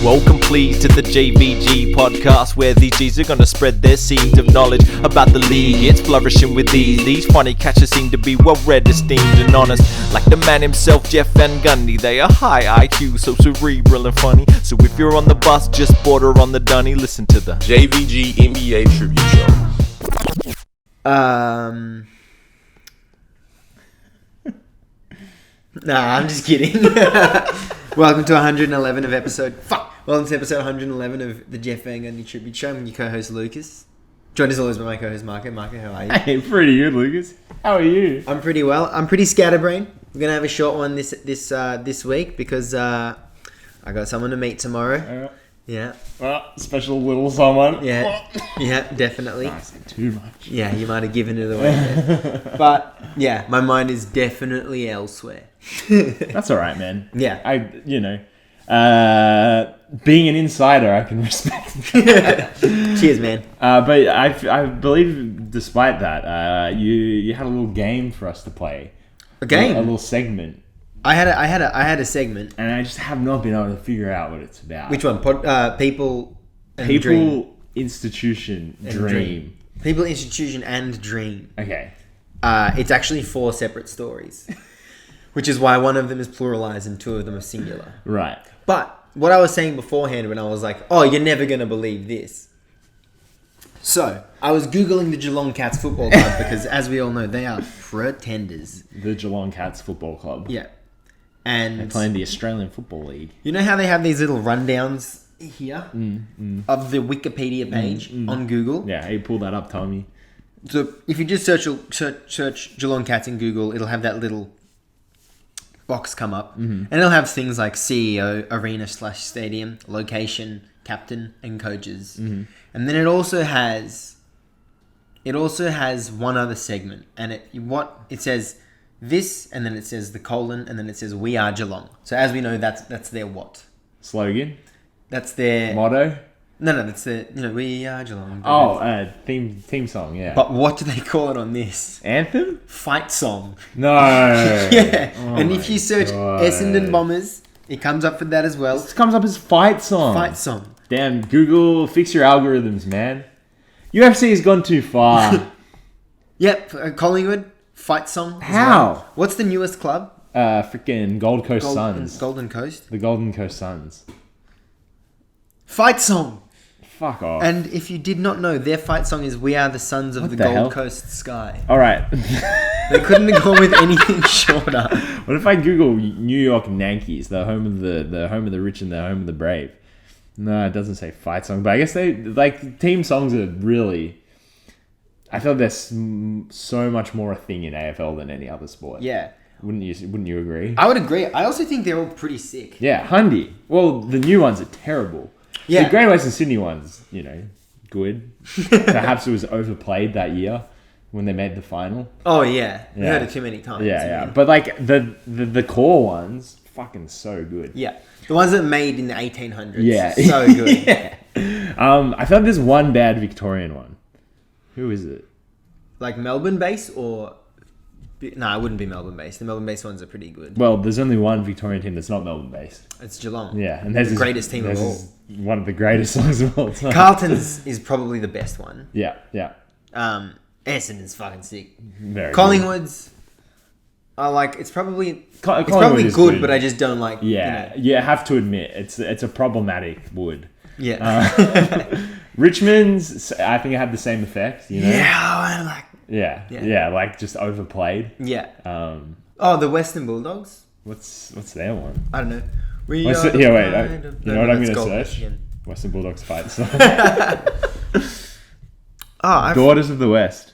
Welcome please to the JVG podcast, where these G's are gonna spread their seeds of knowledge about the league. It's flourishing with these. These funny catchers seem to be well read, esteemed and honest. Like the man himself, Jeff Van Gundy. They are high IQ, so cerebral and funny. So if you're on the bus, just border on the dunny. Listen to the JVG NBA Tribute Show. Nah, I'm just kidding. Welcome to 111 of episode... Welcome to episode 111 of the Jeff Van Gundy Tribute Show. I'm your co-host, Lukas. Joined as always by my co-host, Marco. Marco, how are you? Hey, pretty good, Lukas. How are you? I'm pretty well. I'm pretty scatterbrained. We're going to have a short one this week because I got someone to meet tomorrow. Yeah. Well, special little someone. Yeah, definitely. I said too much. Yeah, you might have given it away there. But, yeah, my mind is definitely elsewhere. That's all right, man. Yeah. Being an insider, I can respect. Cheers, man. But I believe, despite that, you had a little game for us to play. A game? A little segment. I had a segment, and I just have not been able to figure out what it's about. Which one? People, Dream. Institution, Dream. People, Institution, and Dream. Okay. It's actually 4 separate stories, which is why one of them is pluralized and 2 of them are singular. Right. But what I was saying beforehand when I was like, oh, you're never going to believe this. So, I was Googling the Geelong Cats Football Club because, as we all know, they are pretenders. The Geelong Cats Football Club. Yeah. And they play in the Australian Football League. You know how they have these little rundowns here of the Wikipedia page on Google? Yeah, you pull that up, Tommy. So if you just search Geelong Cats in Google, it'll have that little box come up. And it'll have things like CEO, arena/stadium, location, captain, and coaches. And then it also has one other segment. And it says this, and then it says the colon, and then it says we are Geelong. So as we know, that's their what? Slogan? That's their motto? No, that's their, we are Geelong. Theme song, yeah. But what do they call it on this? Anthem? Fight song. No. Yeah. Oh, and if you search Essendon Bombers, it comes up for that as well. It comes up as fight song. Fight song. Damn, Google, fix your algorithms, man. UFC has gone too far. Yep, Collingwood, fight song. How? Well. What's the newest club? Freaking Gold Coast Suns. Golden Coast? The Golden Coast Suns. Fight song. Fuck off. And if you did not know, their fight song is "We Are the Sons of the Gold Coast Sky." All right. They couldn't have gone with anything shorter. What if I Google New York Yankees, the home of the rich and the home of the brave? No, it doesn't say fight song, but I guess they team songs are really. I feel like there's so much more a thing in AFL than any other sport. Yeah. Wouldn't you agree? I would agree. I also think they're all pretty sick. Yeah, Hundy. Well, the new ones are terrible. Yeah. The Great Western Sydney one's, good. Perhaps it was overplayed that year when they made the final. Oh, yeah. We heard it too many times. Yeah. But, the core ones, fucking so good. Yeah. The ones that made in the 1800s. Yeah. So good. Yeah. I feel like there's one bad Victorian one. Who is it? Like Melbourne-based or... No, it wouldn't be Melbourne-based. The Melbourne-based ones are pretty good. Well, there's only one Victorian team that's not Melbourne-based. It's Geelong. Yeah. And the greatest team of all. One of the greatest songs of all time. Carlton's is probably the best one. Yeah. Essendon's fucking sick. Very Collingwood's... I like... It's probably Collingwood good, but I just don't like... Yeah. You have to admit, it's a problematic wood. Yeah. Richmond's, I think it had the same effect, Yeah, I like... Yeah, like just overplayed. Yeah. The Western Bulldogs? What's their one? I don't know. You know what I'm going to search? Western Bulldogs fight song. Daughters of the West.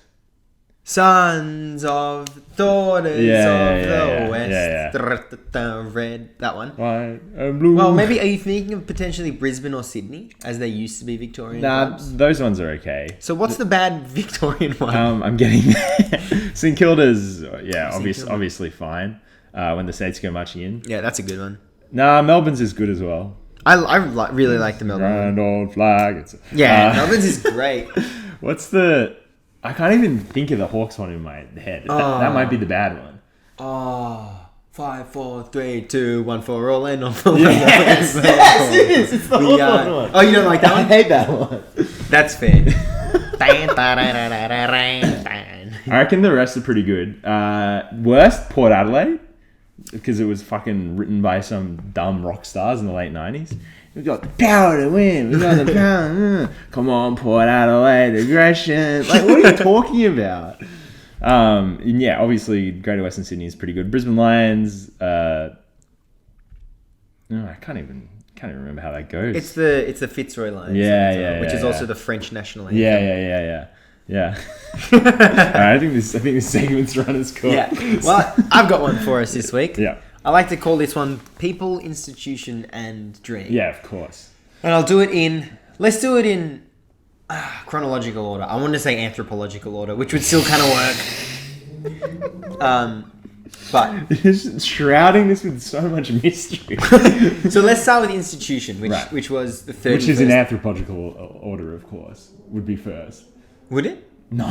Sons of Daughters of the West. Yeah. Red. That one. White and blue. Well, maybe are you thinking of potentially Brisbane or Sydney, as they used to be Victorian clubs? Those ones are okay. So what's the bad Victorian one? I'm getting St Kilda's. Yeah, obviously fine. When the States go marching in. Yeah, that's a good one. Nah, Melbourne's is good as well. I really like the Melbourne Grand old flag. Melbourne's is great. What's the... I can't even think of the Hawks one in my head. That might be the bad one. 5, 4, 3, 2, 1 for all and all for one. Yes, yes, it is. It's the Hawthorne one. Oh, you don't like that I one? hate that one. That's fair. I reckon the rest are pretty good. Worst, Port Adelaide, because it was fucking written by some dumb rock stars in the late 90s. We got the power to win. We got the power. Come on, Port Adelaide, aggression. Like, what are you talking about? And yeah, obviously, Greater Western Sydney is pretty good. Brisbane Lions. No, I can't even remember how that goes. It's the Fitzroy Lions. Yeah, which is yeah. also the French national anthem. Yeah. Alright, I think this segment's run its course. Yeah. Well, I've got one for us this week. Yeah. I like to call this one People, Institution, and Dream. Yeah, of course. And I'll do it in... Let's do it in chronological order. I want to say anthropological order, which would still kind of work. But... Just shrouding this with so much mystery. So let's start with Institution, Right. which was the 31st... Which is in anthropological order, of course. Would be first. Would it? No.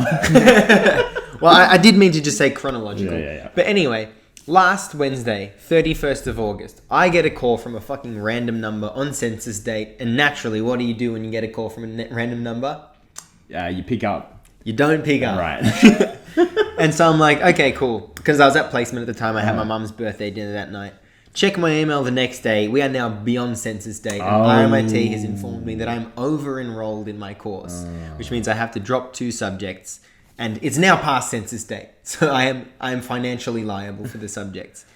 Well, I did mean to just say chronological. Yeah. But anyway... Last Wednesday, 31st of August, I get a call from a fucking random number on census date. And naturally, what do you do when you get a call from a random number? You pick up. You don't pick up. Right. And so I'm like, okay, cool. Because I was at placement at the time. I had my mum's birthday dinner that night. Check my email the next day. We are now beyond census date. And RMIT has informed me that I'm over-enrolled in my course. Which means I have to drop 2 subjects. And it's now past census date, so I am financially liable for the subjects.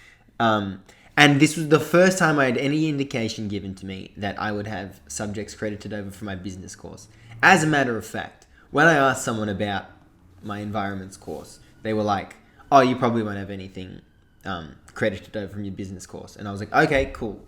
And this was the first time I had any indication given to me that I would have subjects credited over for my business course. As a matter of fact, when I asked someone about my environments course, they were like, "Oh, you probably won't have anything credited over from your business course." And I was like, "Okay, cool."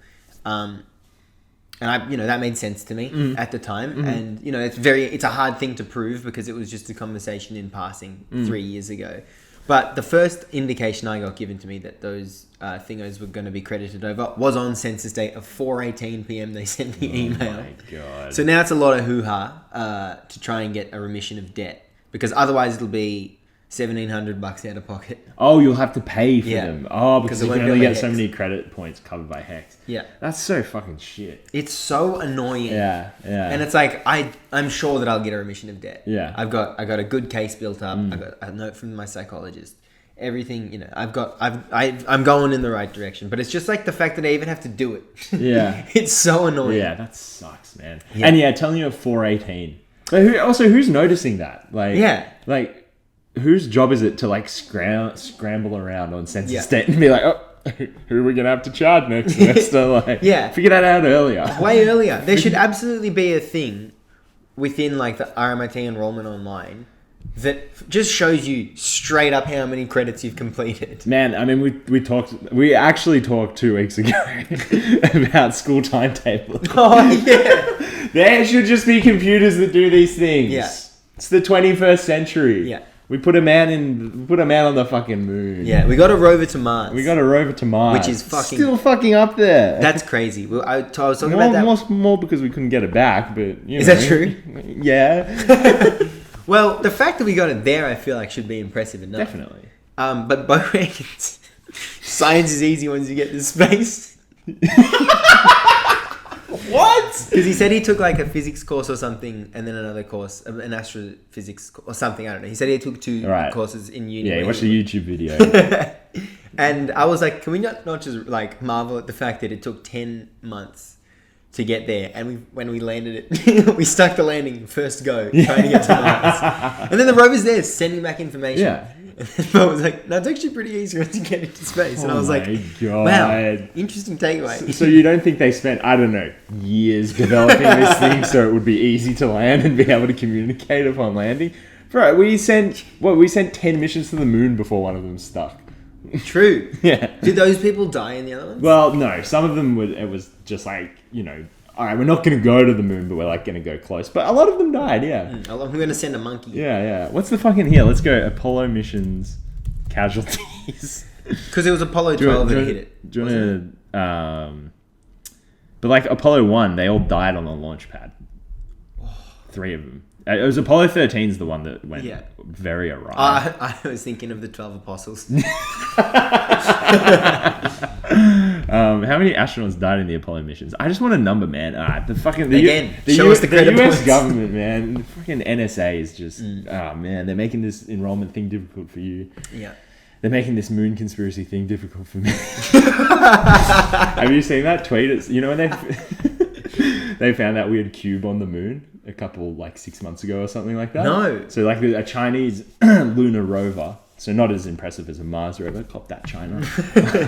And that made sense to me at the time. And, it's a hard thing to prove because it was just a conversation in passing 3 years ago. But the first indication I got given to me that those thingos were going to be credited over was on census date of 4:18 p.m. They sent the email. Oh my God. So now it's a lot of hoo-ha to try and get a remission of debt. Because otherwise it'll be $1,700 out of pocket. Oh, you'll have to pay for them. Oh, because you it can won't only be get like so Hex. many credit points covered by Hex. Yeah. That's so fucking shit. It's so annoying. Yeah. And it's like I'm sure that I'll get a remission of debt. Yeah. I got a good case built up. I got a note from my psychologist. Everything, I'm going in the right direction. But it's just like the fact that I even have to do it. Yeah. It's so annoying. Yeah, that sucks, man. Yeah. And telling you at 4:18. But who's noticing that? Like, whose job is it to like scramble around on census date and be like, oh, who are we gonna have to charge next semester? Like, figure that out earlier. Way earlier. There should absolutely be a thing within like the RMIT enrollment online that just shows you straight up how many credits you've completed. Man, I mean, we actually talked 2 weeks ago about school timetable. Oh yeah. There should just be computers that do these things. Yeah. It's the 21st century. Yeah. We put a man on the fucking moon. Yeah, we got a rover to Mars. We got a rover to Mars. Which is fucking... Still fucking up there. That's crazy. I was talking about that... More because we couldn't get it back, but, Is that true? Yeah. Well, the fact that we got it there, I feel like, should be impressive enough. Definitely. But both reckons science is easy once you get to space. What? Because he said he took like a physics course or something, and then another course, an astrophysics or something. I don't know. He said he took 2 courses in uni. Yeah, he watched a YouTube video. And I was like, can we not just like marvel at the fact that it took 10 months to get there, and when we landed it, we stuck the landing first go trying to get to Mars, and then the rover's there sending back information. Yeah. And then I was like, no, it's actually pretty easy once you get into space. And I was like, God. wow, interesting takeaway. So you don't think they spent, I don't know, years developing this thing so it would be easy to land and be able to communicate upon landing? Bro, we sent 10 missions to the moon before one of them stuck. True. Yeah. Did those people die in the other ones? Well, no. Some of them it was just like, all right, we're not going to go to the moon, but we're like going to go close. But a lot of them died, yeah. I'm going to send a monkey. Yeah. What's the fucking here? Let's go Apollo missions casualties. Because it was Apollo 12 that hit it. Do you want to... But like Apollo 1, they all died on the launch pad. 3 of them. It was Apollo 13's the one that went Yeah. very awry. I was thinking of the 12 Apostles. How many astronauts died in the Apollo missions? I just want a number, man. Show us the credit US points. government, man. The fucking NSA is just, man, they're making this enrollment thing difficult for you. Yeah. They're making this moon conspiracy thing difficult for me. Have you seen that tweet? You know when they found that weird cube on the moon a couple, like 6 months ago or something like that? No. So like a Chinese lunar rover, so not as impressive as a Mars rover. Cop that, China.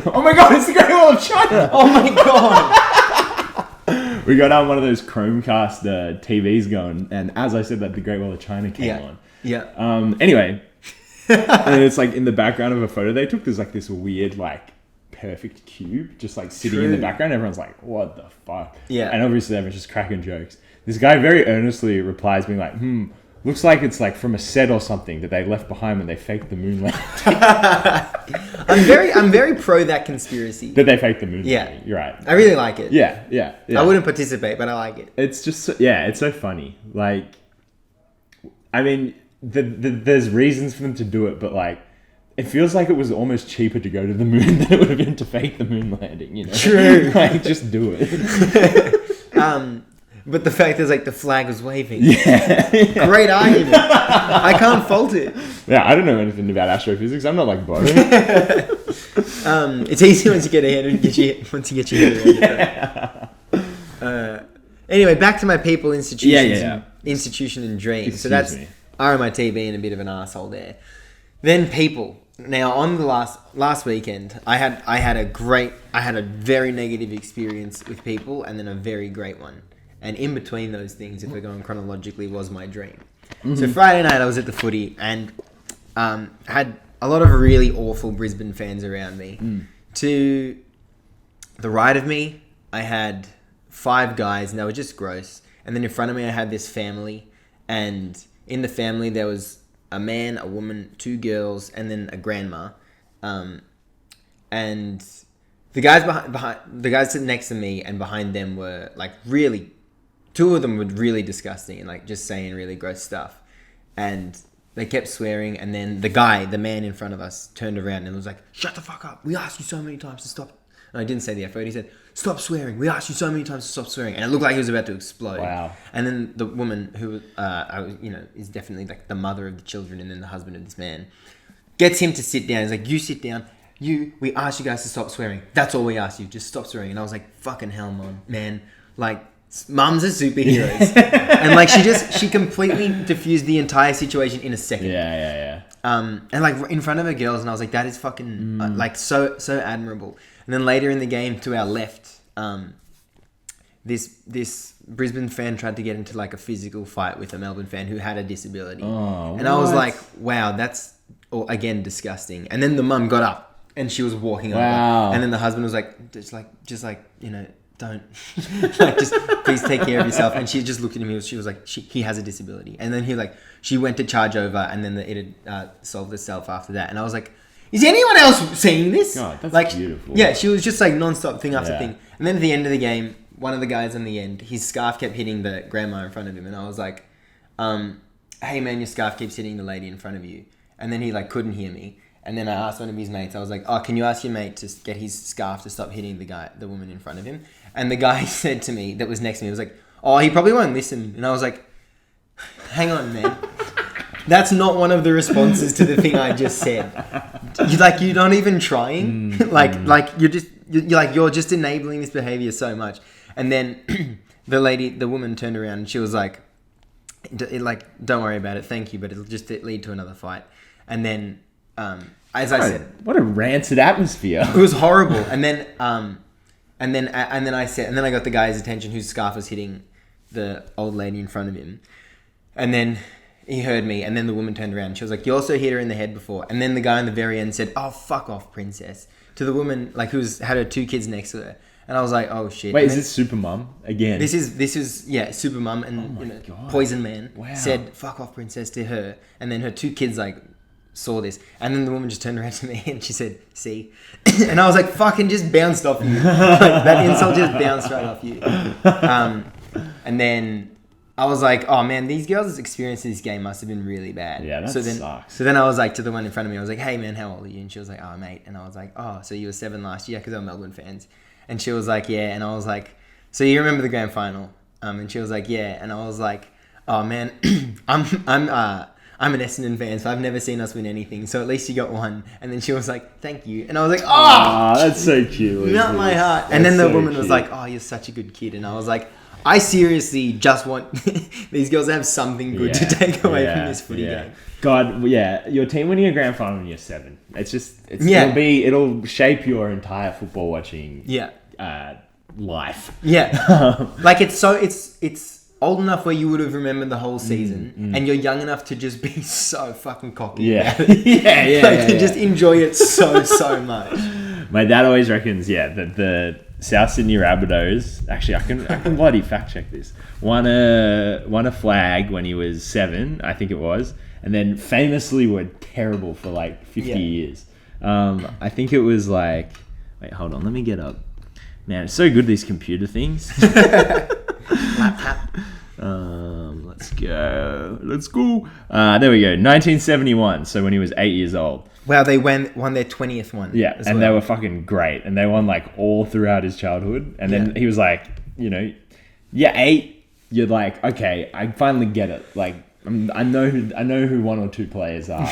Oh my god, it's the Great Wall of China! Oh my god! We got on one of those Chromecast TVs going, and as I said that, the Great Wall of China came on. Yeah. Anyway, and it's like in the background of a photo they took, there's like this weird, like, perfect cube just like sitting in the background. Everyone's like, what the fuck? Yeah. And obviously everyone's just cracking jokes. This guy very earnestly replies being like, looks like it's like from a set or something that they left behind when they faked the moon landing. I'm very pro that conspiracy. That they faked the moon landing. Yeah. You're right. I really like it. Yeah. I wouldn't participate, but I like it. It's just, it's so funny. Like, I mean, there's reasons for them to do it, but like, it feels like it was almost cheaper to go to the moon than it would have been to fake the moon landing, you know? True. Like, just do it. But the fact is, like, the flag was waving. Yeah. Great argument. I can't fault it. Yeah, I don't know anything about astrophysics. I'm not like Bo. It's easy once you get ahead and once you get your head around it. Anyway, back to my people, institutions, Insitution and dreams. So that's RMIT being a bit of an asshole there. Then people. Now on the last weekend, I had a very negative experience with people, and then a very great one. And in between those things, if we're going chronologically, was my dream. Mm-hmm. So Friday night, I was at the footy and had a lot of really awful Brisbane fans around me. To the right of me, I had 5 guys, and they were just gross. And then in front of me, I had this family. And in the family, there was a man, a woman, 2 girls, and then a grandma. And the guys the guys sitting next to me and behind them were like really, 2 of them were really disgusting and like just saying really gross stuff. And they kept swearing. And then the man in front of us turned around and was like, "Shut the fuck up. We asked you so many times to stop." And I didn't say the F word. He said, "Stop swearing. We asked you so many times to stop swearing." And it looked like he was about to explode. Wow. And then the woman who, is definitely like the mother of the children and then the husband of this man, gets him to sit down. He's like, "You sit down. We asked you guys to stop swearing. That's all we asked you. Just stop swearing." And I was like, fucking hell, Mom. Man. Like, mums are superheroes. And like, she completely diffused the entire situation in a second. Yeah. And like in front of her girls, and I was like, that is fucking like so admirable. And then later in the game, to our left, this Brisbane fan tried to get into like a physical fight with a Melbourne fan who had a disability. Oh, and I was like, wow, that's again disgusting. And then the mum got up and she was walking over. And then the husband was like, just like don't like, just please take care of yourself. And she just looked at him. She was like, he has a disability. And then she went to charge over, and then it had solved itself after that. And I was like, is anyone else seeing this? God, that's like, beautiful. Yeah, she was just like non-stop thing after thing. And then at the end of the game, one of the guys on the end, his scarf kept hitting the grandma in front of him. And I was like, hey man, your scarf keeps hitting the lady in front of you. And then he like couldn't hear me. And then I asked one of his mates, I was like, oh, can you ask your mate to get his scarf to stop hitting the woman in front of him? And the guy said to me, that was next to me, was like, oh, he probably won't listen. And I was like, hang on, man. That's not one of the responses to the thing I just said. You're not even trying. You're just enabling this behavior so much. And then the woman turned around and she was like, don't worry about it. Thank you. But it'll just lead to another fight. And then, as I said, what a rancid atmosphere. It was horrible. And then I got the guy's attention whose scarf was hitting the old lady in front of him. And then he heard me, and then the woman turned around and she was like, you also hit her in the head before. And then the guy on the very end said, oh, fuck off, princess, to the woman like had her 2 kids next to her. And I was like, oh shit. Wait, is this Super Mum again? This is Super Mum and Poison Man said fuck off, princess, to her, and then her 2 kids like saw this, and then the woman just turned around to me and she said, see? And I was like, fucking just bounced off you. Like, that insult just bounced right off you. And then I was like, oh man, these girls' experience in this game must have been really bad. Yeah, that sucks. So then I was like to the one in front of me, I was like, hey man, how old are you? And she was like, oh, I'm 8. And I was like, oh, so you were 7 last year? Because they were Melbourne fans. And she was like, yeah. And I was like, so you remember the grand final? And she was like, yeah. And I was like, oh man, I'm an Essendon fan, so I've never seen us win anything. So at least you got one. And then she was like, thank you. And I was like, oh, that's so cute. melt my heart. And then the woman was like, oh, you're such a good kid. And I was like, I seriously just want these girls to have something good to take away from this footy game. God, yeah, your team winning a grand final when you're 7. It'll shape your entire football watching life. Yeah. Like it's old enough where you would have remembered the whole season, and you're young enough to just be so fucking cocky. About it. Just enjoy it so much. My dad always reckons, that the South Sydney Rabbitohs, actually I can bloody fact check this, won a flag when he was 7, I think it was, and then famously were terrible for like 50 years. I think it was like, wait, hold on, let me get up. Man, it's so good, these computer things. Laptop. Let's go. There we go. 1971. So when he was 8 years old. Wow, they won their 20th one. Yeah, and they were fucking great. And they won like all throughout his childhood. And then he was like, 8. You're like, okay, I finally get it. Like, I know who one or two players are.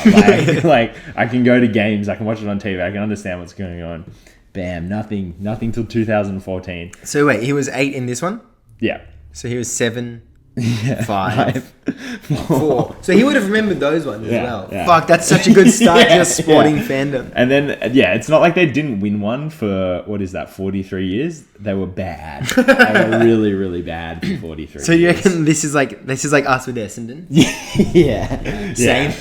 Like I can go to games. I can watch it on TV. I can understand what's going on. Bam, nothing till 2014. So wait, he was 8 in this one? Yeah. So he was 7, 5, 4. So he would have remembered those ones as well. Yeah. Fuck, that's such a good start to your sporting fandom. And then, it's not like they didn't win one for, 43 years? They were bad. They were really, really bad for 43 years. So you reckon this is like us with Essendon? Yeah. Same.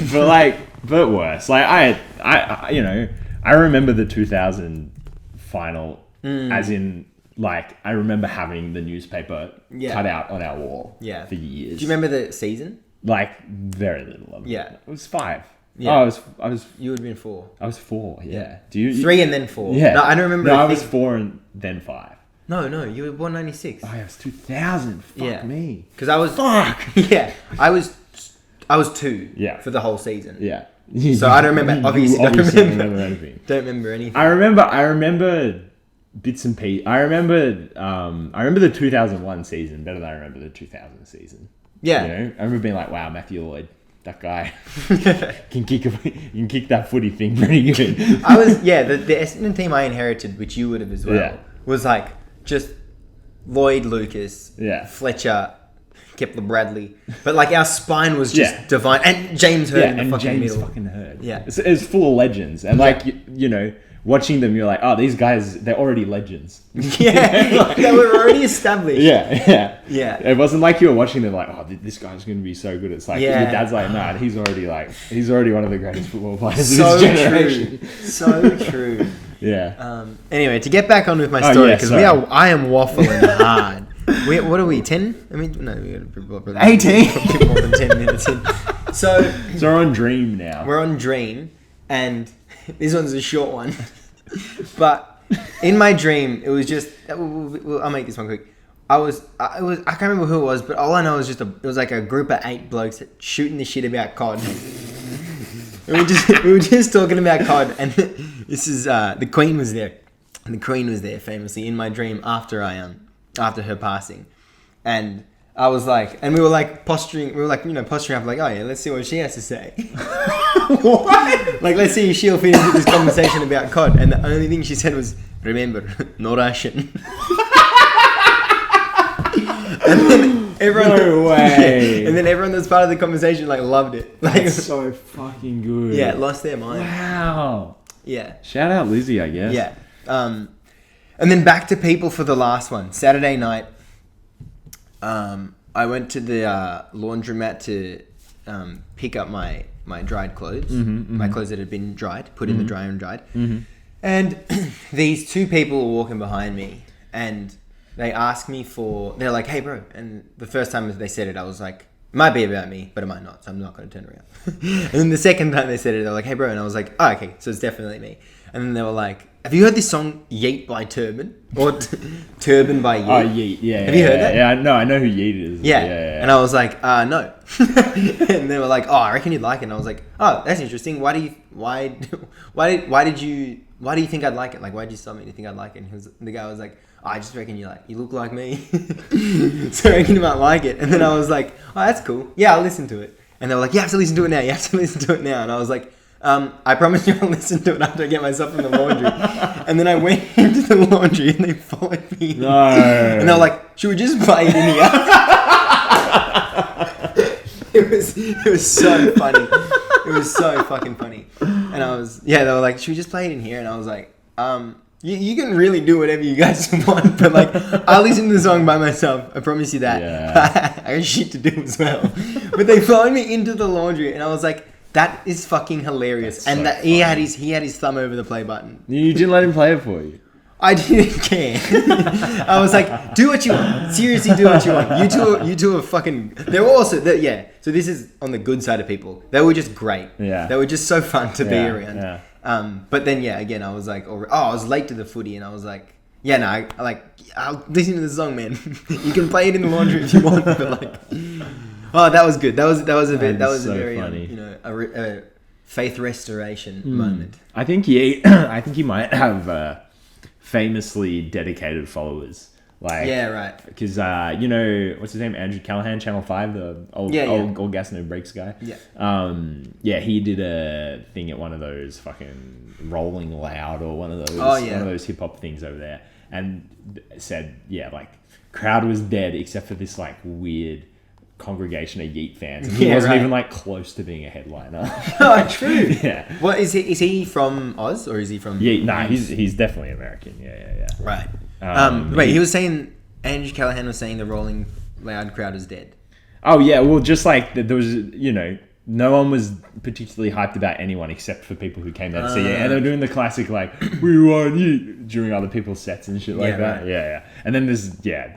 But worse. Like, I remember the 2000 final as in... Like, I remember having the newspaper cut out on our wall for years. Do you remember the season? Like, very little of it. Yeah. It was 5. Yeah. Oh, I was... You would have been 4. I was 4, yeah. Do you... 3 and then 4. Yeah. No, I don't remember. No, I was 4 and then 5. No, you were born 96. Oh, yeah, it was 2000. Fuck me. Because I was... Fuck! Yeah. I was 2 for the whole season. Yeah. So I don't remember... Obviously don't remember anything. Don't remember anything. I remember... bits and pieces. I remember the 2001 season better than I remember the 2000 season. Yeah. I remember being like, wow, Matthew Lloyd, that guy can kick that footy thing pretty good. The Essendon team I inherited, which you would have as well, was like just Lloyd, Lukas, Fletcher, Kepler Bradley. But like our spine was just divine. And James Hird in the fucking middle. Fucking Hird. Yeah. It's full of legends. And like, watching them, you're like, oh, these guys, they're already legends. Yeah, they were already established. Yeah. Yeah. It wasn't like you were watching them like, oh, this guy's going to be so good. It's like, your dad's like, nah, he's already one of the greatest football players of his generation. So true. Yeah. Anyway, to get back on with my story, because I am waffling hard. What are we, 10? I mean, no, we got 18. A bit more than 10 minutes in. So we're on Dream now. We're on Dream, and this one's a short one. But in my dream, it was just... I'll make this one quick. I can't remember who it was, but all I know is it was like a group of 8 blokes shooting the shit about COD. we were just talking about COD, and this is the Queen was there. And the Queen was there famously in my dream after her passing, and I was like, and we were like posturing. We were like, posturing up, like, oh yeah, let's see what she has to say. What? Like, let's see if she'll fit into this conversation about COD. And the only thing she said was, "Remember, no Russian." And then everyone, no way. And then everyone that's part of the conversation like loved it. Like, that's so fucking good. Yeah, lost their mind. Wow. Yeah. Shout out Lizzie, I guess. Yeah. And then back to people for the last one. Saturday night, I went to the laundromat to pick up my dried clothes, my clothes that had been dried, put in the dryer and dried. And these 2 people were walking behind me, and they asked me they're like, "Hey, bro." And the first time they said it, I was like, it might be about me, but it might not, so I'm not going to turn around. And then the second time they said it, they were like, "Hey, bro." And I was like, "Oh, okay, so it's definitely me." And then they were like, Have you heard this song Yeet by Turban? Or Turban by Yeet? Oh, Yeet. Yeah. Have you heard that? Yeah, no, I know who Yeet is. Yeah. Yeah. And I was like, no. And they were like, oh, I reckon you'd like it. And I was like, oh, that's interesting. Why do you think I'd like it? Like, why did you stop me to think I'd like it? And the guy was like, oh, I just reckon you look like me. So I reckon you might like it. And then I was like, oh, that's cool. Yeah, I'll listen to it. And they were like, you have to listen to it now. You have to listen to it now. And I was like, I promise you I'll listen to it after I get myself in the laundry. And then I went into the laundry and they followed me. No. And they were like, should we just play it in here? It was so funny. It was so fucking funny. And they were like, should we just play it in here? And I was like, you can really do whatever you guys want, but like, I'll listen to the song by myself. I promise you that. Yeah. I got shit to do as well. But they followed me into the laundry and I was like, that is fucking hilarious. That's and so that he had his thumb over the play button. You didn't let him play it for you. I didn't care. I was like, do what you want. Seriously, do what you want. You two are fucking... They were also... Yeah. So this is on the good side of people. They were just great. Yeah. They were just so fun to be around. Yeah. But then, again, I was like... I was late to the footy and I was like... Yeah, no, I'll listen to the song, man. You can play it in the laundry if you want, but like... Oh, that was good. That was a bit... That was so a very, funny. a faith restoration moment. I think he might have famously dedicated followers. Like, Yeah, right. Because what's his name? Andrew Callahan, Channel 5, the old gas no brakes guy. Yeah. He did a thing at one of those fucking Rolling Loud or one of those Oh, yeah. one of those hip hop things over there, and said crowd was dead except for this like weird congregation of Yeet fans. And he wasn't even like close to being a headliner. Oh, true. Yeah. What is he? Is he from Oz or is he from? Yeah, nah, he's definitely American. Yeah. Right. Wait, he was saying Andrew Callahan was saying the Rolling Loud crowd is dead. Oh yeah, well, just like there was, no one was particularly hyped about anyone except for people who came there to see it, and they were doing the classic like "We want you" during other people's sets and shit like that. Right. Yeah. And then there's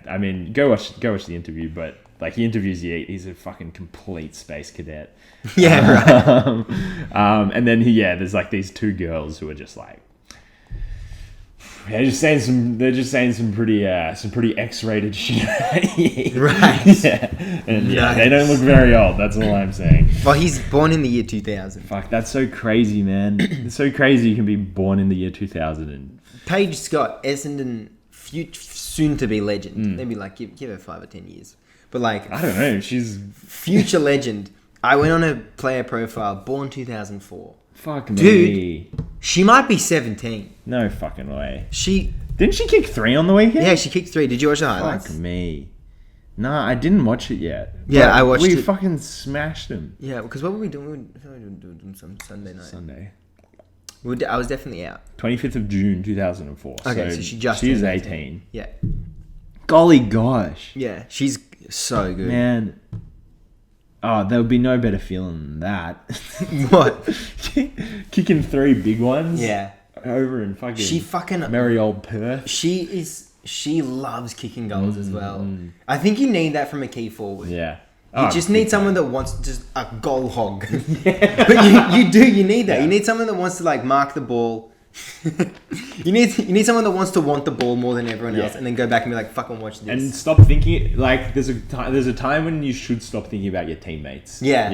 I mean, go watch the interview, but like he interviews Yeet, he's a fucking complete space cadet. Yeah, right. And then there's like these two girls who are just like. They're just saying some pretty X-rated shit. Right. Yeah. And they don't look very old. That's all I'm saying. Well, he's born in the year 2000. Fuck, that's so crazy, man. It's so crazy you can be born in the year 2000. And Paige Scott, Essendon, soon-to-be legend. Maybe like give her 5 or 10 years. But like I don't know. She's future legend. I went on a player profile, born 2004. Fuck me. Dude, she might be 17. No fucking way. Didn't she kick 3 on the weekend? Yeah, she kicked 3. Did you watch the highlights? Fuck me. Nah, I didn't watch it yet. Yeah, But I watched it. We fucking smashed them. Yeah, because what were we doing? We were doing some Sunday night. Sunday. I was definitely out. 25th of June 2004. Okay, so she's turned 18. 18. Yeah. Golly gosh. Yeah, she's so good. Man. Oh, there would be no better feeling than that. What? Kicking 3 big ones. Yeah. Over in fucking merry old Perth. She loves kicking goals as well. I think you need that from a key forward. Yeah. You just need someone that wants just a goal hog. But you need that. Yeah. You need someone that wants to like mark the ball. you need someone that wants to want the ball more than everyone else, and then go back and be like, "Fucking watch this." And stop thinking like there's a time when you should stop thinking about your teammates. Yeah,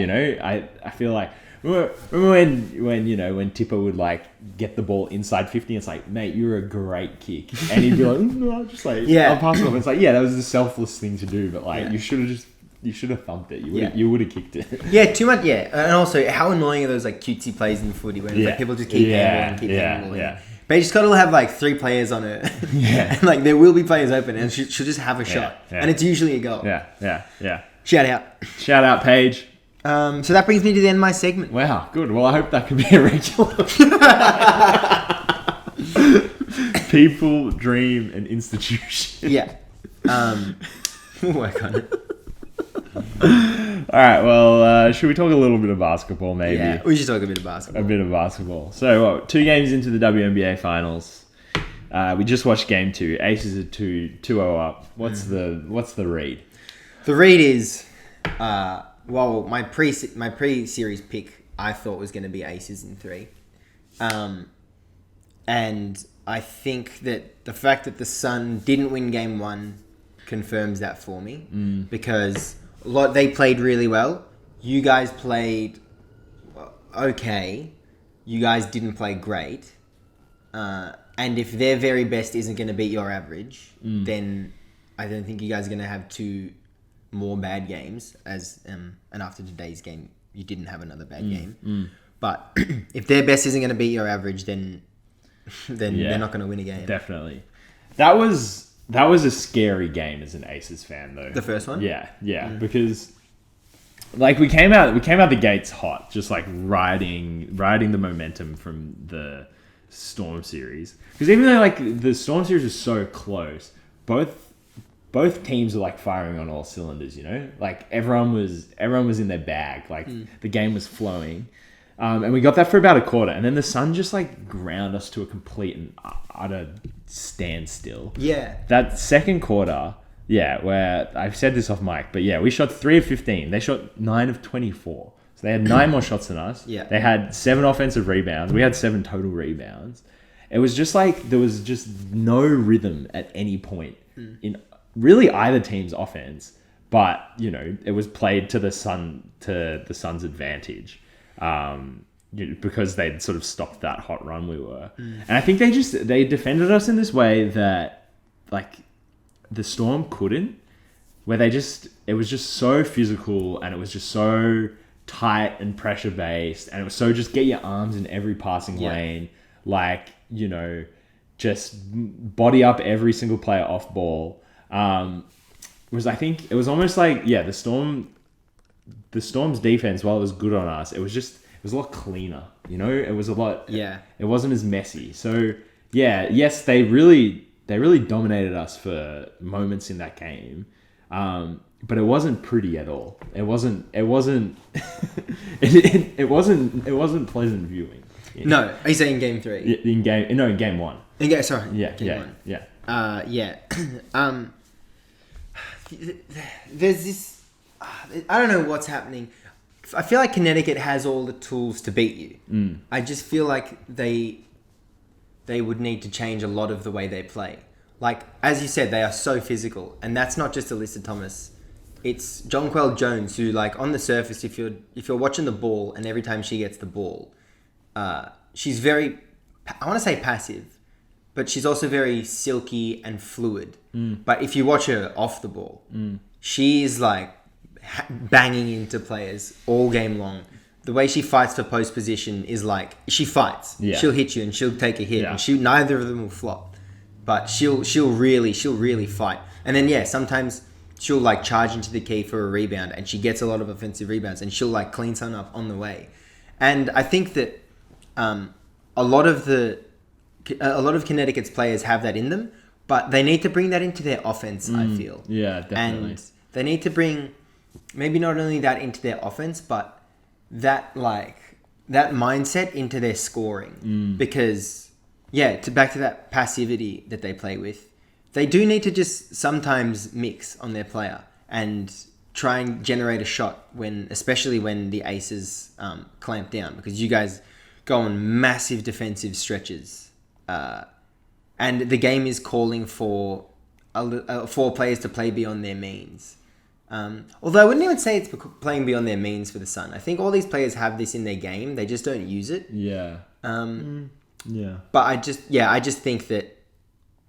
I feel like when Tipper would like get the ball inside 50, it's like, mate, you're a great kick, and he'd be like, no, just like I'll pass it off. It's like that was the selfless thing to do, but like you should have thumped it. You would have kicked it. Yeah, too much. Yeah, and also how annoying are those like cutesy plays in footy where like, people just keep handballing. Yeah. But you just got to have like 3 players on it. Yeah, and like there will be players open, and she'll just have a shot, and it's usually a goal. Yeah. Shout out, Paige. So that brings me to the end of my segment. Wow, good. Well, I hope that can be a regular. People, dream, and institution. Yeah. We'll work on it. Alright, well, should we talk a little bit of basketball, maybe? Yeah, we should talk a bit of basketball. A bit of basketball. So, 2 games into the WNBA Finals. We just watched game 2. Aces are 2-0 up. What's the read? The read is, my pre-series pick I thought was going to be Aces in 3. And I think that the fact that the Sun didn't win game 1 confirms that for me. Because they played really well. You guys played okay. You guys didn't play great. And if their very best isn't going to beat your average, then I don't think you guys are going to have 2 more bad games. And after today's game, you didn't have another bad game. But if their best isn't going to beat your average, then they're not going to win a game. Definitely. That was a scary game as an Aces fan, though. The first one? Yeah. Because like we came out the gates hot, just like riding the momentum from the Storm series. Because even though like the Storm series is so close, both teams were like firing on all cylinders, you know? Like everyone was in their bag. Like the game was flowing. And we got that for about a quarter. And then the Sun just like ground us to a complete and utter standstill. Yeah. That second quarter, where I've said this off mic, but we shot 3 of 15. They shot 9 of 24. So they had 9 more shots than us. Yeah. They had 7 offensive rebounds. We had 7 total rebounds. It was just like there was just no rhythm at any point in really either team's offense. But, you know, it was played to the Sun's advantage. Because they'd sort of stopped that hot run we were. And I think they defended us in this way that like the Storm couldn't, where it was just so physical and it was just so tight and pressure based, and it was so just get your arms in every passing lane, like, you know, just body up every single player off ball. I think it was almost like the Storm's defense, while it was good on us, it was a lot cleaner, you know? It was a lot... Yeah. It wasn't as messy. So, yes, they really dominated us for moments in that game. But it wasn't pretty at all. It wasn't it wasn't pleasant viewing. No, are you saying game 3? In game 1. Sorry. Yeah. There's this... I don't know what's happening. I feel like Connecticut has all the tools to beat you. I just feel like they would need to change a lot of the way they play. Like, as you said, they are so physical. And that's not just Alyssa Thomas. It's Jonquel Jones, who, like, on the surface, if you're watching the ball and every time she gets the ball, she's very... I want to say passive, but she's also very silky and fluid. But if you watch her off the ball, she is, like, banging into players all game long. The way she fights for post position is like, she fights. Yeah. She'll hit you and she'll take a hit, and neither of them will flop. But she'll really fight. And then sometimes she'll like charge into the key for a rebound, and she gets a lot of offensive rebounds, and she'll like clean something up on the way. And I think that a lot of Connecticut's players have that in them, but they need to bring that into their offense, I feel. Yeah, definitely. And they need to bring maybe not only that into their offense, but that mindset into their scoring. Because back to that passivity that they play with, they do need to just sometimes mix on their player and try and generate a shot especially when the Aces clamp down, because you guys go on massive defensive stretches, and the game is calling for players to play beyond their means. Although I wouldn't even say it's playing beyond their means for the Sun. I think all these players have this in their game. They just don't use it. Yeah. But I just think that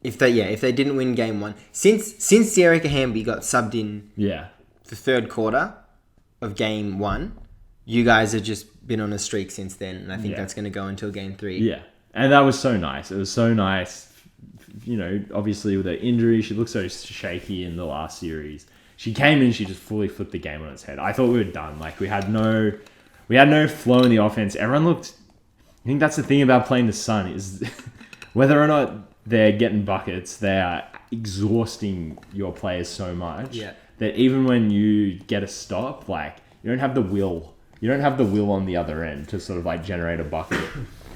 if they didn't win game 1, since Erica Hamby got subbed in the third quarter of game 1, you guys have just been on a streak since then, and I think that's going to go until game 3. Yeah. And that was so nice. It was so nice. You know, obviously with her injury, she looked so shaky in the last series. She came in, she just fully flipped the game on its head. I thought we were done. Like, we had no flow in the offense. Everyone looked... I think that's the thing about playing the Sun, is whether or not they're getting buckets, they are exhausting your players so much that even when you get a stop, like, you don't have the will. You don't have the will on the other end to sort of like generate a bucket.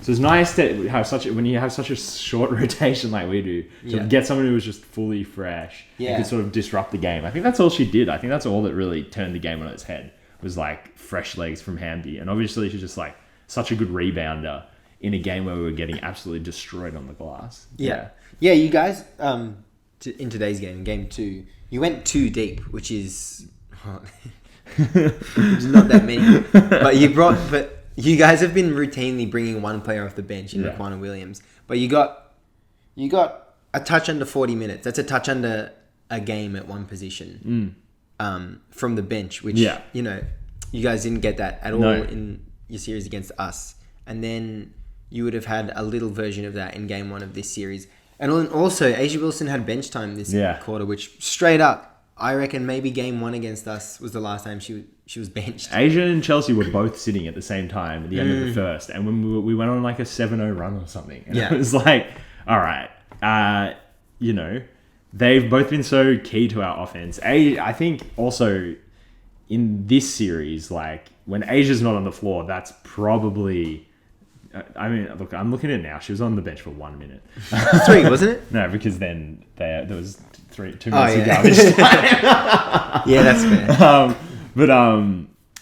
So it's nice to have when you have such a short rotation like we do, to get someone who was just fully fresh and could sort of disrupt the game. I think that's all she did. I think that's all that really turned the game on its head, was like fresh legs from Hamby. And obviously she's just like such a good rebounder in a game where we were getting absolutely destroyed on the glass. Yeah. You guys, in today's game 2, you went 2 deep, which is not that many. But you guys have been routinely bringing one player off the bench in Raquan Williams. But you got a touch under 40 minutes. That's a touch under a game at one position from the bench, which, you know, you guys didn't get that at all in your series against us. And then you would have had a little version of that in game 1 of this series. And also, Asia Wilson had bench time this quarter, which straight up, I reckon maybe game 1 against us was the last time she was benched. Asia and Chelsea were both sitting at the same time at the end of the first. And when we went on like a 7-0 run or something. And it was like, all right, you know, they've both been so key to our offense. I think also in this series, like when Asia's not on the floor, that's probably... I mean, look, I'm looking at it now. She was on the bench for 1 minute. 3, wasn't it? No, because then there was 2 minutes of garbage time. Yeah, that's fair. But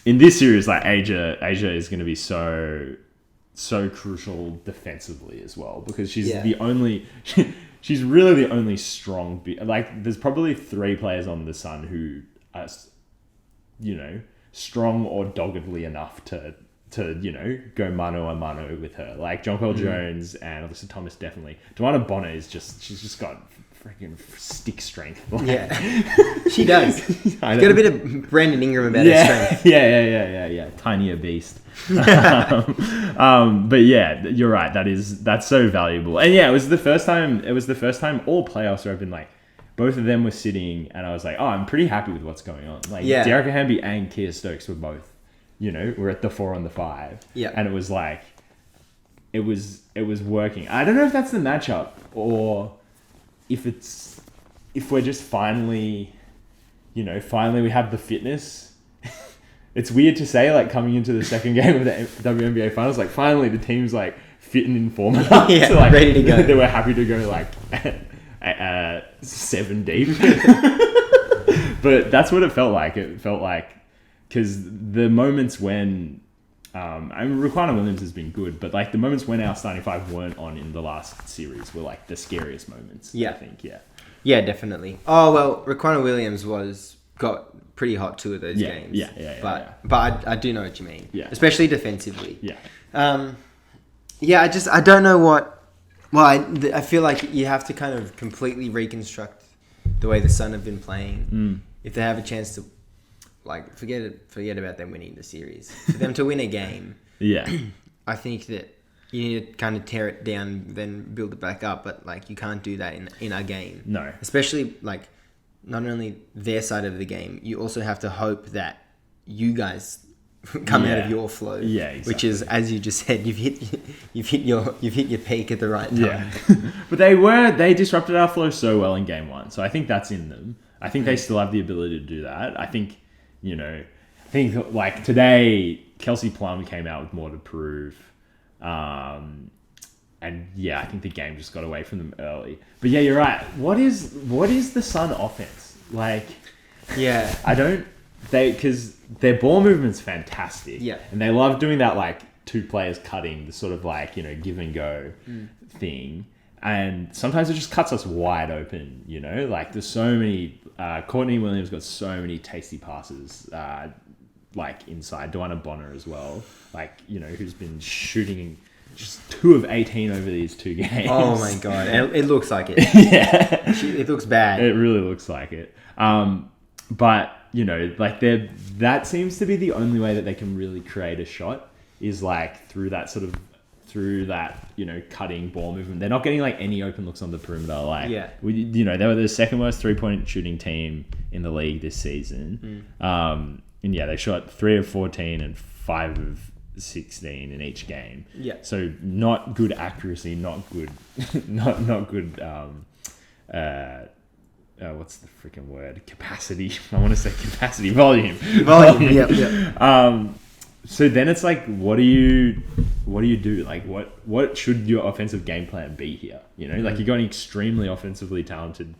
in this series, like Asia is going to be so crucial defensively as well, because she's the only... She's really the only strong... Like, there's probably 3 players on the Sun who are, you know, strong or doggedly enough to you know, go mano a mano with her. Like, Jonquil Jones and Alyssa Thomas, definitely. Joanna Bonner is she's just got freaking stick strength. Like, she does. She's got a bit of Brandon Ingram about her strength. Yeah. Tinier beast. But yeah, you're right. That's so valuable. And yeah, it was the first time all playoffs where I've been like, both of them were sitting and I was like, oh, I'm pretty happy with what's going on. Like, Dearica Hamby and Kia Stokes were both, you know, we're at the 4 on the 5. Yeah. And it was like, it was working. I don't know if that's the matchup or if we're just finally we have the fitness. It's weird to say, like, coming into the second game of the WNBA Finals, like, finally the team's, like, fit and informed enough to, like, ready to go. They were happy to go, like, 7 deep. But that's what it felt like. It felt like, because the moments when, I mean, Raquan Williams has been good, but like the moments when our starting 5 weren't on in the last series were like the scariest moments. I think. Yeah, definitely. Oh well, Raquan Williams got pretty hot 2 of those games. But I do know what you mean. Yeah. Especially defensively. Yeah. I don't know what. Well, I feel like you have to kind of completely reconstruct the way the Sun have been playing if they have a chance to. Like, forget about them winning the series. For them to win a game, I think that you need to kind of tear it down, then build it back up. But, like, you can't do that in a game. No. Especially, like, not only their side of the game, you also have to hope that you guys come out of your flow. Yeah, exactly. Which is, as you just said, you've hit your peak at the right time. Yeah. But they disrupted our flow so well in game 1. So I think that's in them. I think they still have the ability to do that. I think... You know, I think like today, Kelsey Plum came out with more to prove. And yeah, I think the game just got away from them early. But yeah, you're right. What is the Sun offense? Like, because their ball movement's fantastic. Yeah. And they love doing that, like 2 players cutting, the sort of like, you know, give and go thing. And sometimes it just cuts us wide open, you know? Like, there's so many... Courtney Williams got so many tasty passes, like, inside. Joanna Bonner as well. Like, you know, who's been shooting just 2 of 18 over these 2 games. Oh, my God. It looks like it. It looks bad. It really looks like it. But, you know, like, that seems to be the only way that they can really create a shot is, like, through that, you know, cutting ball movement. They're not getting like any open looks on the perimeter. Like, you know, they were the second worst 3-point shooting team in the league this season. And yeah, they shot 3 of 14 and 5 of 16 in each game. Yeah. So not good accuracy, not good, not good. What's the freaking word? Capacity. I want to say capacity. Volume. Yep. So then it's like, what do you do? Like, what should your offensive game plan be here? You know, like you got an extremely offensively talented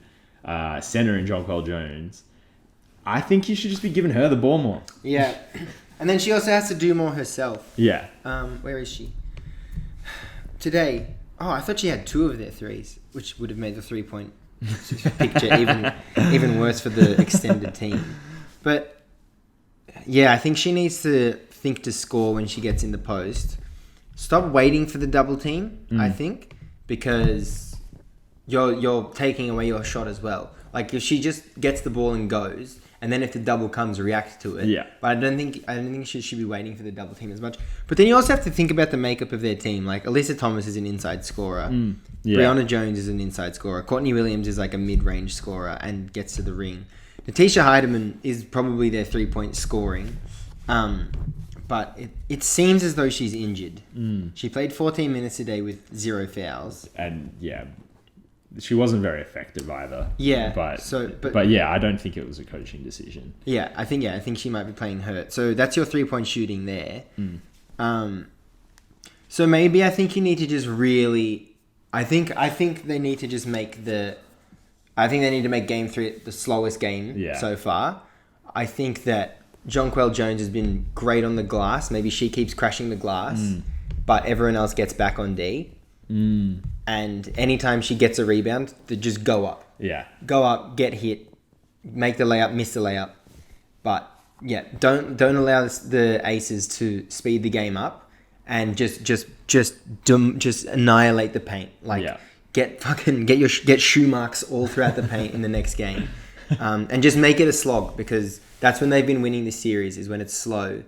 center in Jonquil Jones. I think you should just be giving her the ball more. Yeah, and then she also has to do more herself. Yeah. Where is she? today. Oh, I thought she had 2 of their threes, which would have made the 3-point picture even worse for the extended team. But yeah, I think she needs to think to score when she gets in the post. Stop waiting for the double team. I think, because you're taking away your shot as well. Like if she just gets the ball and goes, and then if the double comes, react to it. Yeah. But I don't think she should be waiting for the double team as much. But then you also have to think about the makeup of their team. Like Alyssa Thomas is an inside scorer. Brianna Jones is an inside scorer. Courtney Williams is like a mid-range scorer and gets to the ring. Natisha Heidemann is probably their 3-point scoring. But it seems as though she's injured. She played 14 minutes today with 0 fouls. And yeah, she wasn't very effective either. Yeah. But yeah, I don't think it was a coaching decision. Yeah, I think she might be playing hurt. So that's your 3-point shooting there. So maybe I think you need to just really, I think they need to just make they need to make game 3 the slowest game so far. I think that Jonquel Jones has been great on the glass. Maybe she keeps crashing the glass, but everyone else gets back on D. And anytime she gets a rebound, they just go up. Yeah. Go up, get hit, make the layup, miss the layup. But yeah, don't allow the aces to speed the game up and just annihilate the paint. Like get shoe marks all throughout the paint in the next game. And just make it a slog, because that's when they've been winning this series, is when it's slow,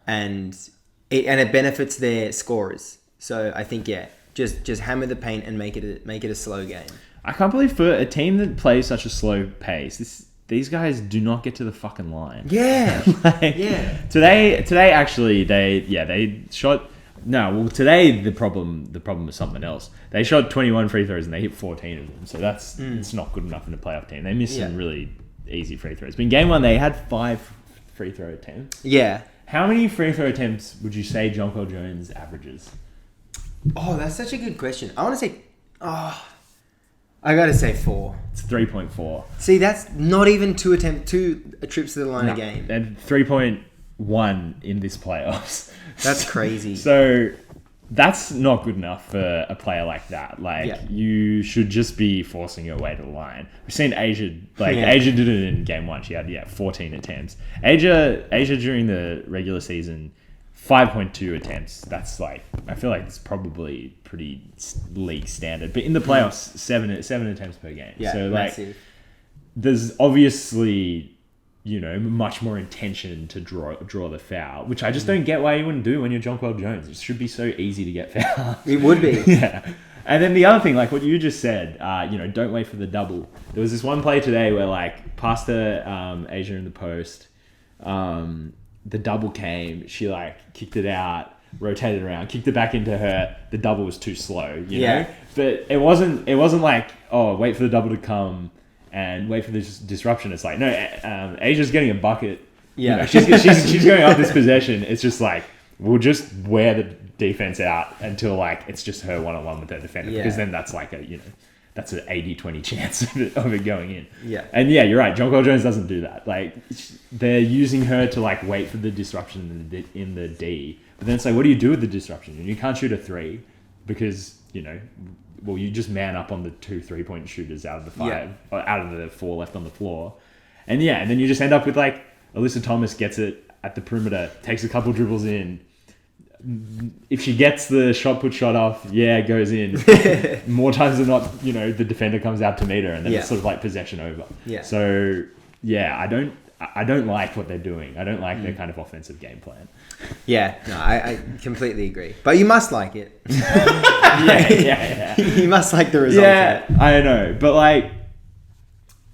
and it benefits their scorers. So I think just hammer the paint and make it a slow game. I can't believe for a team that plays such a slow pace, these guys do not get to the fucking line. Yeah, Today actually they shot. No, well today the problem was something else. They shot 21 free throws and they hit 14 of them. So that's it's not good enough in a playoff team. They missed some really easy free throws. But in game 1 they had 5 free throw attempts. Yeah. How many free throw attempts would you say Jonquel Jones averages? Oh, that's such a good question. I want to say, I gotta say 4. It's 3.4. See, that's not even 2 trips to the line a game. And 3.1 in this playoffs. That's crazy. So that's not good enough for a player like that. You should just be forcing your way to the line. We've seen Asia, Asia did it in game 1. She had 14 attempts. Asia during the regular season, 5.2 attempts. That's I feel like it's probably pretty league standard. But in the playoffs, 7 attempts per game. Yeah, so massive. There's obviously much more intention to draw the foul, which I just don't get why you wouldn't do when you're Jonquel Jones. It should be so easy to get fouled. It would be. Yeah. And then the other thing, like what you just said, don't wait for the double. There was this one play today where past her Asia in the post, the double came, she kicked it out, rotated around, kicked it back into her. The double was too slow, you know? But it wasn't like, oh, wait for the double to come and wait for this disruption. It's like, no, Asia's getting a bucket. Yeah. She's going up this possession. It's just we'll just wear the defense out until it's just her one-on-one with her defender, because then that's that's an 80-20 chance of it going in. Yeah. And yeah, you're right. Jonquel Jones doesn't do that. They're using her to wait for the disruption in the D. But then it's what do you do with the disruption? You can't shoot a 3 because, you just man up on the 2 3-point shooters out of the 5, or out of the 4 left on the floor. And and then you just end up with Alyssa Thomas gets it at the perimeter, takes a couple dribbles in. If she gets the shot off, it goes in. More times than not, the defender comes out to meet her, and then it's sort of possession over. Yeah. So I don't like what they're doing. I don't like their kind of offensive game plan. Yeah, no, I completely agree. But you must like it. Yeah. You must like the result. Yeah, I know, but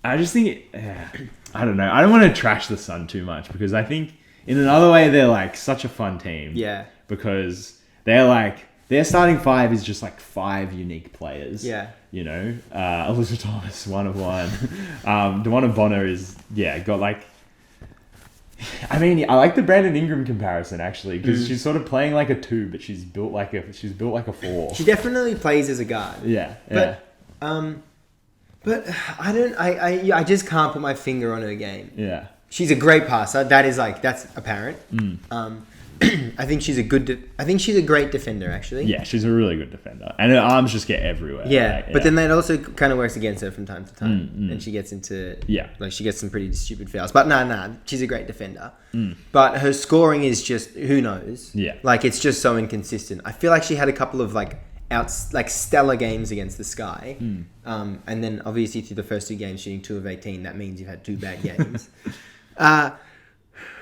I just think I don't know. I don't want to trash the Sun too much, because I think in another way they're such a fun team. Yeah. Because they're their starting 5 is just 5 unique players. Yeah. Alyssa Thomas, 1 of 1. Dewana Bonner is got I like the Brandon Ingram comparison actually, because she's sort of playing like a 2, but she's built like a 4. She definitely plays as a guard. Yeah. But I just can't put my finger on her game. Yeah. She's a great passer. That is that's apparent. I think she's a great defender, actually. Yeah, she's a really good defender, and her arms just get everywhere. Yeah, like, but then that also kind of works against her from time to time, and she gets into she gets some pretty stupid fouls. But nah, she's a great defender. But her scoring is just who knows. Yeah, like it's just so inconsistent. I feel like she had a couple of stellar games against the Sky, and then obviously through the first 2 games shooting 2 of 18. That means you've had 2 bad games.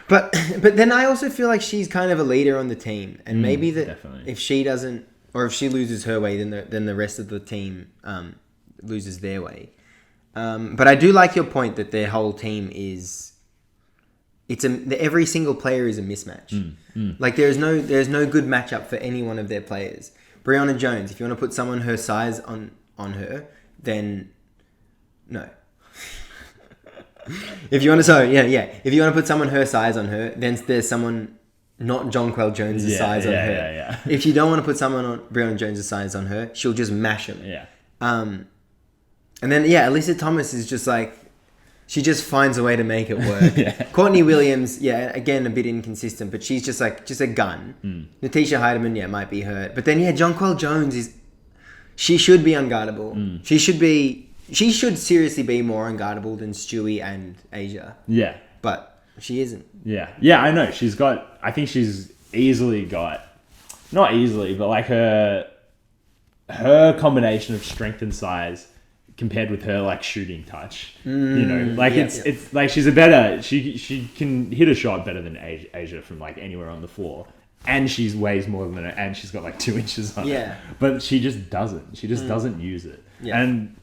But then I also feel like she's kind of a leader on the team, and maybe that definitely. if she doesn't, or if she loses her way, then the rest of the team loses their way. But I do like your point that their whole team is every single player is a mismatch. Like there's no good matchup for any one of their players. Breonna Jones, if you want to put someone her size on her, then no. If you want to, if you want to put someone her size on her, then there's someone not Jonquel Jones' size on her. Yeah. If you don't want to put someone on Breonna Jones' size on her, she'll just mash him. Yeah. And then Alyssa Thomas is just like, she just finds a way to make it work. Courtney Williams, again a bit inconsistent, but she's just a gun. Natisha Heidemann, might be hurt, but then Jonquel Jones she should be unguardable. She should seriously be more unguardable than Stewie and Asia. Yeah. But she isn't. Yeah. Yeah, I know. I think she's easily got, not easily, but like her combination of strength and size compared with her like shooting touch. It's like she's a better, she can hit a shot better than Asia from like anywhere on the floor. And she weighs more than her, and she's got like 2 inches on it. But she just doesn't. She just doesn't use it. Yeah. And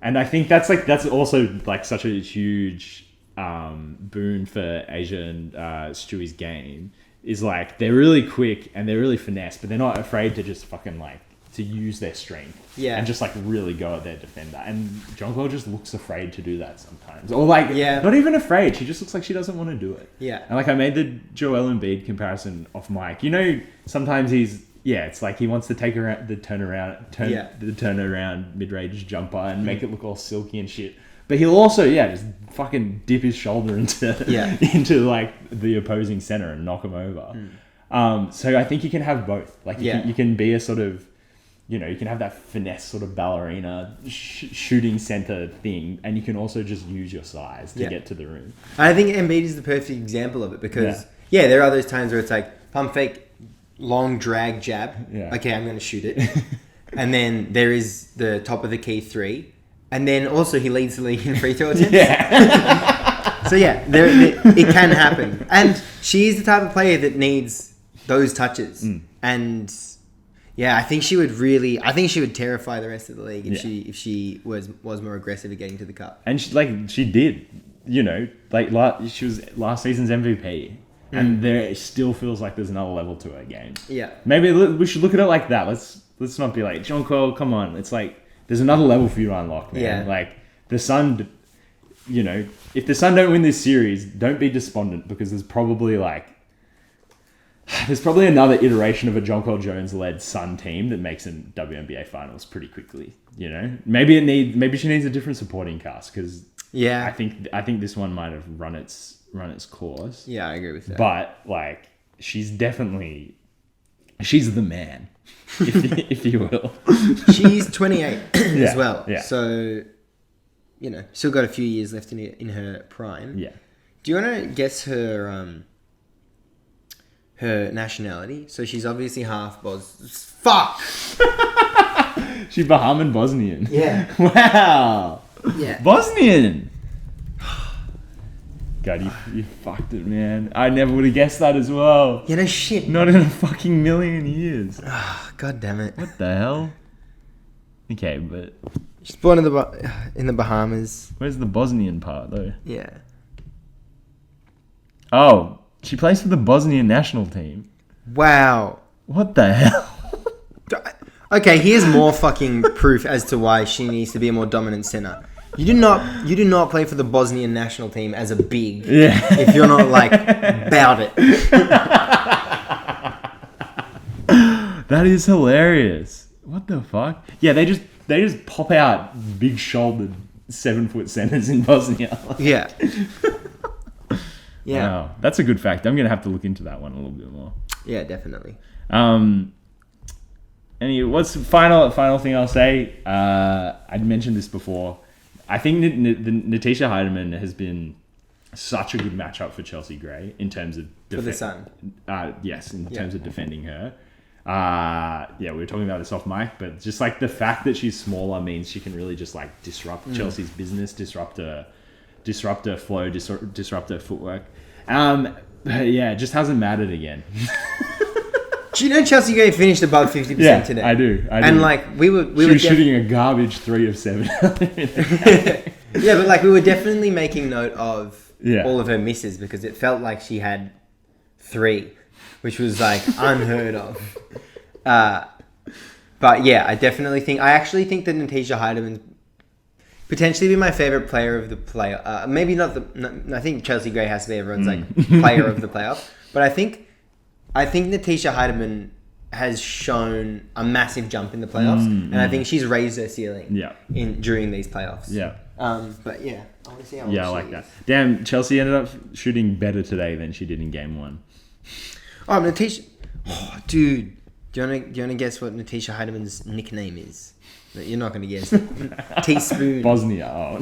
and I think that's also like such a huge boon for Asia and Stewie's game is like they're really quick and they're really finesse, but they're not afraid to just fucking like to use their strength and just like really go at their defender. And Jonquel just looks afraid to do that sometimes, or like not even afraid. She just looks like she doesn't want to do it. And like I made the Joel Embiid comparison off mic. Sometimes it's like he wants to take around the turnaround mid-range jumper and make it look all silky and shit. But he'll also just fucking dip his shoulder into like the opposing center and knock him over. So I think you can have both. Like you can be a sort of, you can have that finesse sort of ballerina shooting center thing, and you can also just use your size to get to the rim. I think Embiid is the perfect example of it because there are those times where it's like pump fake, long drag jab. Okay, I'm going to shoot it. And then there is the top of the key 3. And then also he leads the league in free throw attempts. So it can happen. And she's the type of player that needs those touches. And I think she would terrify the rest of the league if she was more aggressive at getting to the cup. And she did, she was last season's MVP. And there still feels like there's another level to her game. Maybe we should look at it like that. Let's not be like, Jonquel, come on. It's like there's another level for you to unlock, man. Like the Sun, if the Sun don't win this series, don't be despondent because there's probably another iteration of a Jonquel Jones led Sun team that makes an WNBA Finals pretty quickly. Maybe she needs a different supporting cast because I think this one might have run its course. Yeah, I agree with that. But like, she's the man, if you will. She's 28 as well. Yeah. So, still got a few years left in her prime. Yeah. Do you want to guess her nationality? So she's obviously half Fuck. She's Bahamian Bosnian. Yeah. Wow. Yeah. Bosnian. God, you fucked it, man. I never would have guessed that as well. No shit. Not in a fucking million years. God damn it. What the hell? Okay, but... She's born in the Bahamas. Where's the Bosnian part, though? Yeah. Oh, she plays for the Bosnian national team. Wow. What the hell? Okay, here's more fucking proof as to why she needs to be a more dominant center. You do not play for the Bosnian national team as a big if you're not like about it. That is hilarious. What the fuck? Yeah, they just pop out big shouldered 7-foot centers in Bosnia. Yeah. Yeah. Wow. That's a good fact. I'm going to have to look into that one a little bit more. Yeah, definitely. What's the final thing I'll say? I'd mentioned this before. I think that Natasha Heidemann has been such a good matchup for Chelsea Gray in terms of For the Sun. Yes, in terms of defending her. We were talking about this off mic, but just like the fact that she's smaller means she can really just like disrupt Chelsea's business, disrupt her flow, disrupt her footwork. It just hasn't mattered again. Do you know Chelsea Gray finished above 50% today? I do. And like we were shooting a garbage 3 of 7. Yeah, but like we were definitely making note of Yeah. all of her misses because it felt like she had 3, which was like unheard of. But yeah, I actually think that Natasha Heidemann potentially be my favorite player of the playoff. Maybe not I think Chelsea Gray has to be everyone's like player of the playoff. But I think Natasha Heidemann has shown a massive jump in the playoffs, and I think she's raised her ceiling during these playoffs. Yeah. But yeah, I want to see how. Yeah, I like that. Damn, Chelsea ended up shooting better today than she did in game 1. Oh, Natasha. Oh, dude. Do you want to guess what Natasha Heidemann's nickname is? No, you're not going to guess. Teaspoon. Bosnia. Oh.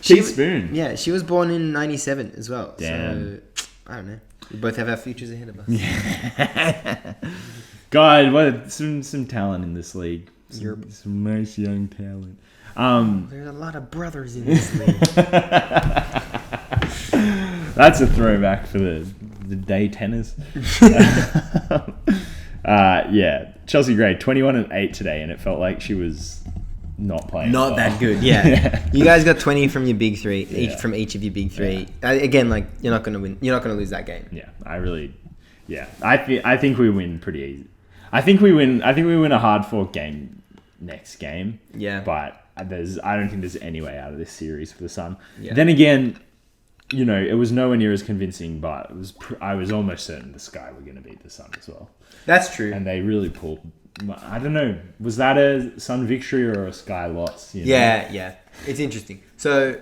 Teaspoon. Yeah, she was born in 97 as well. Damn. So, I don't know. We both have our futures ahead of us. Yeah. God, what some talent in this league. Some nice young talent. There's a lot of brothers in this league. That's a throwback for the day tennis. Chelsea Gray 21-8 today, and it felt like she was not playing. Not well. that good. Yeah. You guys got 20 from your big 3, from each of your big 3. Again, like you're not gonna win. You're not gonna lose that game. Yeah, I think we win pretty easy. I think we win a hard fought game next game. Yeah. But I don't think there's any way out of this series for the Sun. Yeah. Then again, it was nowhere near as convincing, but I was almost certain the Sky were going to beat the Sun as well. That's true. And they really pulled. I don't know. Was that a Sun victory or a Sky loss? Yeah. It's interesting. So,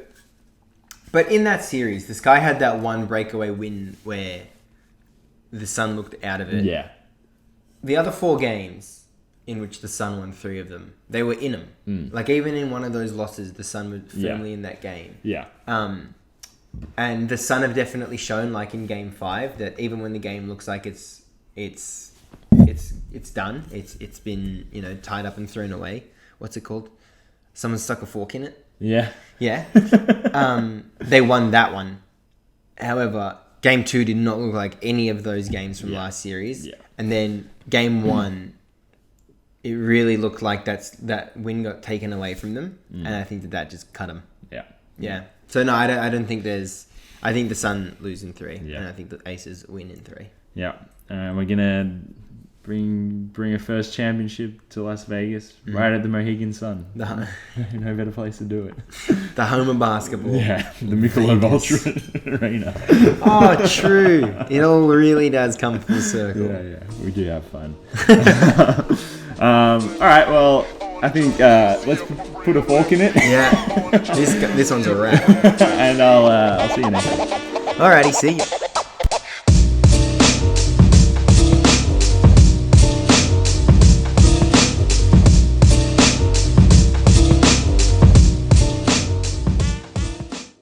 but in that series, the Sky had that one breakaway win where the Sun looked out of it. Yeah. The other 4 games in which the Sun won 3 of them, they were in them. Like even in one of those losses, the Sun were firmly in that game. Yeah. And the Sun have definitely shown, like in Game 5, that even when the game looks like it's done, it's been tied up and thrown away. What's it called? Someone stuck a fork in it. Yeah. Yeah. They won that one. However, Game 2 did not look like any of those games from last series. Yeah. And then Game 1, it really looked like that win got taken away from them, and I think that just cut them. Yeah. So no, I don't think there's. I think the Sun lose in 3, and I think the Aces win in 3. Yeah. We're gonna bring a first championship to Las Vegas, right at the Mohegan Sun. No better place to do it. The home of basketball. Yeah, the Michelob Ultra Arena. Oh, true. It all really does come full circle. Yeah. We do have fun. All right. Well, I think let's put a fork in it. Yeah. This one's a wrap. And I'll see you next time. Alrighty, see you.